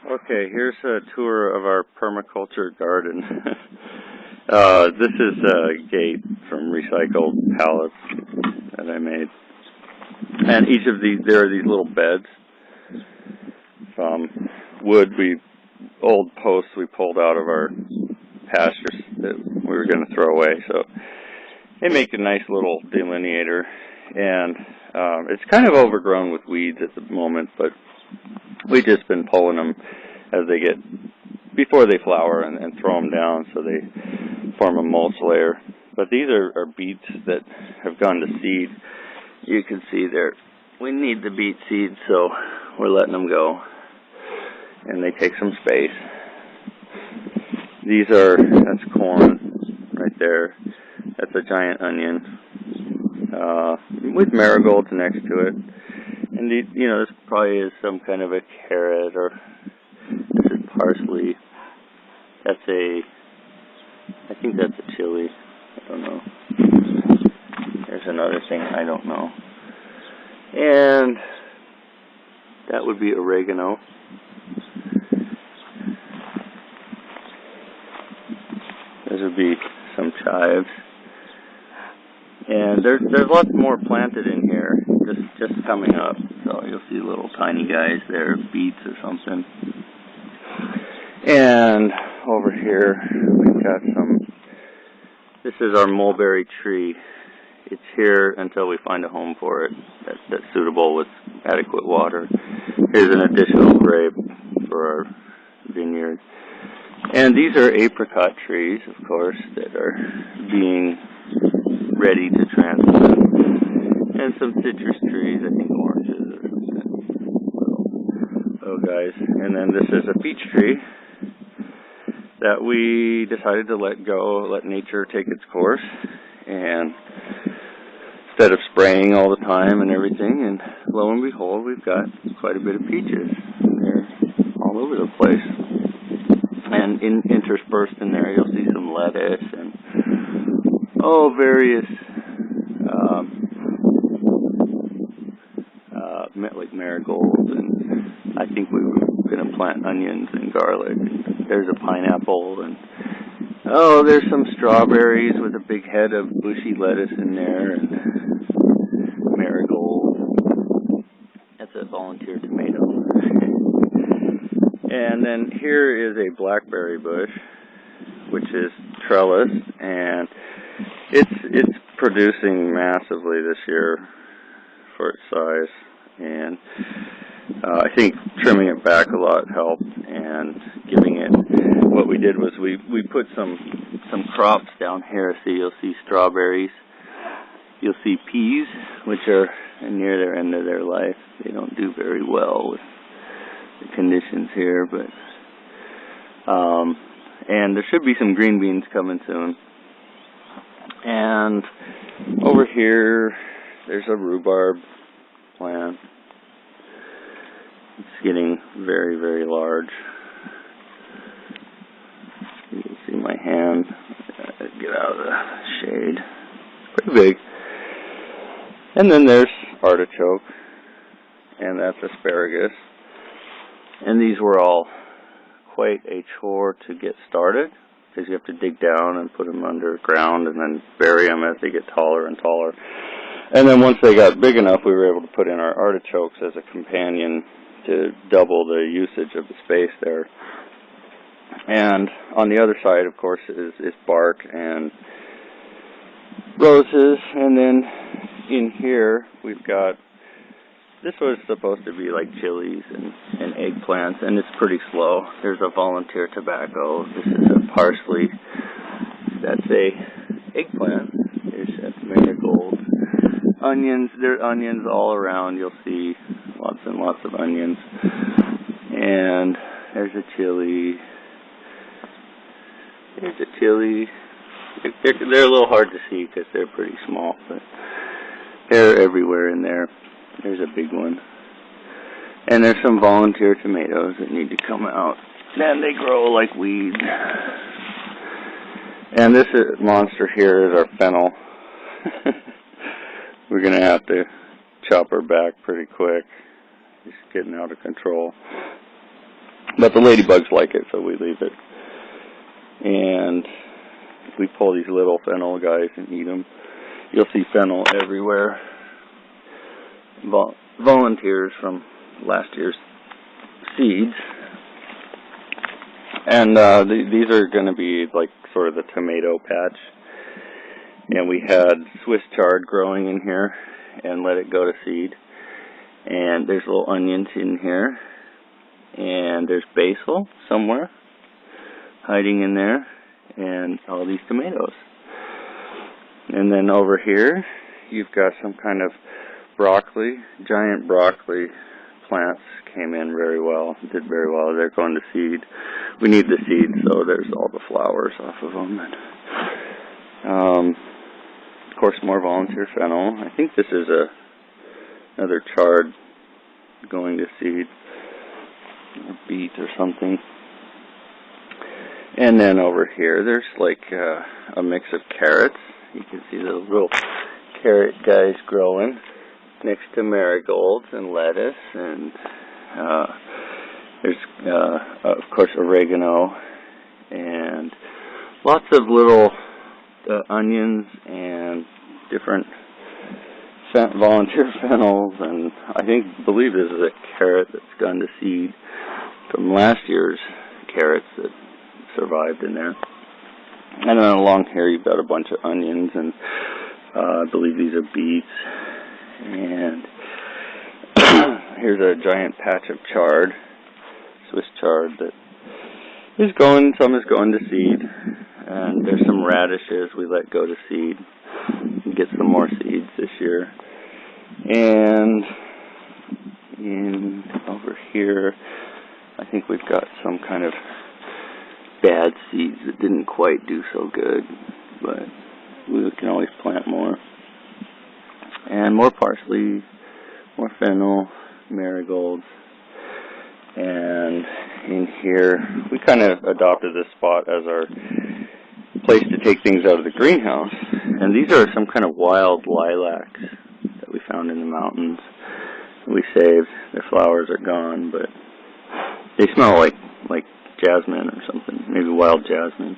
Okay, here's a tour of our permaculture garden. This is a gate from recycled pallets that I made. And each of these, there are these little beds from wood, old posts we pulled out of our pastures that we were going to throw away. So they make a nice little delineator. And it's kind of overgrown with weeds at the moment, but we've just been pulling them as they get, before they flower, and throw them down so they form a mulch layer. But these are beets that have gone to seed. You can see there, we need the beet seeds, so we're letting them go. And they take some space. That's corn right there. That's a giant onion with marigolds next to it. And this probably is some kind of a carrot, or this is parsley. I think that's a chili. I don't know. There's another thing I don't know. And that would be oregano. Those would be some chives. And there's lots more planted in here, just coming up. So you'll see little tiny guys there, beets or something. And over here we've got this is our mulberry tree. It's here until we find a home for it that's suitable with adequate water. Here's an additional grape for our vineyard. And these are apricot trees, of course, that are being ready to transplant. And some citrus trees, I think oranges or something. Little guys. And then this is a peach tree that we decided to let go, let nature take its course, and instead of spraying all the time and everything, and lo and behold, we've got quite a bit of peaches. They're all over the place. And interspersed in there, you'll see some lettuce and various like marigolds, and I think we were going to plant onions and garlic. There's a pineapple, and there's some strawberries with a big head of bushy lettuce in there, and marigold. That's a volunteer tomato. And then here is a blackberry bush, which is trellised, and it's producing massively this year for its size. And I think trimming it back a lot helped, and giving it, what we did was we put some crops down here. So you'll see strawberries, you'll see peas, which are near their end of their life. They don't do very well with the conditions here, but and there should be some green beans coming soon. And over here there's a rhubarb plant. It's getting very, very large. You can see my hand. Get out of the shade. Pretty big. And then there's artichoke, and that's asparagus. And these were all quite a chore to get started, because you have to dig down and put them underground and then bury them as they get taller and taller. And then once they got big enough, we were able to put in our artichokes as a companion to double the usage of the space there. And on the other side, of course, is bark and roses. And then in here, we've got, this was supposed to be like chilies and eggplants, and it's pretty slow. There's a volunteer tobacco. This is a parsley. That's a eggplant. There's a marigold. Onions. There are onions all around. You'll see lots and lots of onions. And there's a chili. There's a chili. They're a little hard to see because they're pretty small, but they're everywhere in there. There's a big one. And there's some volunteer tomatoes that need to come out. And they grow like weeds. And this monster here is our fennel. We're going to have to chop her back pretty quick. It's getting out of control. But the ladybugs like it, so we leave it. And we pull these little fennel guys and eat them. You'll see fennel everywhere. Volunteers from last year's seeds. And these are going to be like sort of the tomato patch. And we had Swiss chard growing in here and let it go to seed. And there's little onions in here. And there's basil somewhere hiding in there. And all these tomatoes. And then over here, you've got some kind of broccoli. Giant broccoli plants came in very well, did very well. They're going to seed. We need the seeds, so there's all the flowers off of them. And, of course, more volunteer fennel. I think this is another chard going to seed, or beet or something. And then over here, there's like a mix of carrots. You can see the little carrot guys growing next to marigolds and lettuce. And there's, of course, oregano. And lots of little onions and different volunteer fennels. And I believe this is a carrot that's gone to seed from last year's carrots that survived in there. And then along here you've got a bunch of onions, and I believe these are beets. And here's a giant patch of chard, Swiss chard, that is going, some is going to seed. And there's some radishes we let go to seed and get some more seeds this year. And over here I think we've got some kind of bad seeds that didn't quite do so good, but we can always plant more. And more parsley, more fennel, marigolds. And in here, we kind of adopted this spot as our place to take things out of the greenhouse. And these are some kind of wild lilacs that we found in the mountains. We saved. Their flowers are gone, but they smell like jasmine or something, maybe wild jasmine.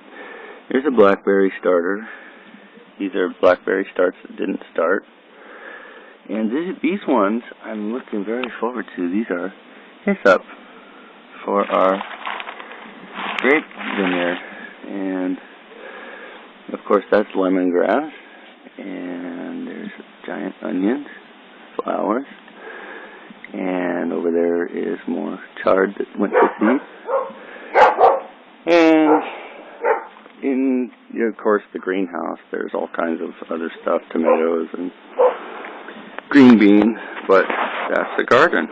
Here's a blackberry starter. These are blackberry starts that didn't start. And these ones I'm looking very forward to. These are hyssop for our grape vineyard. And of course that's lemongrass. And there's giant onions, flowers. And over there is more chard that went to seed. And in, of course, the greenhouse, there's all kinds of other stuff, tomatoes and green beans, but that's the garden.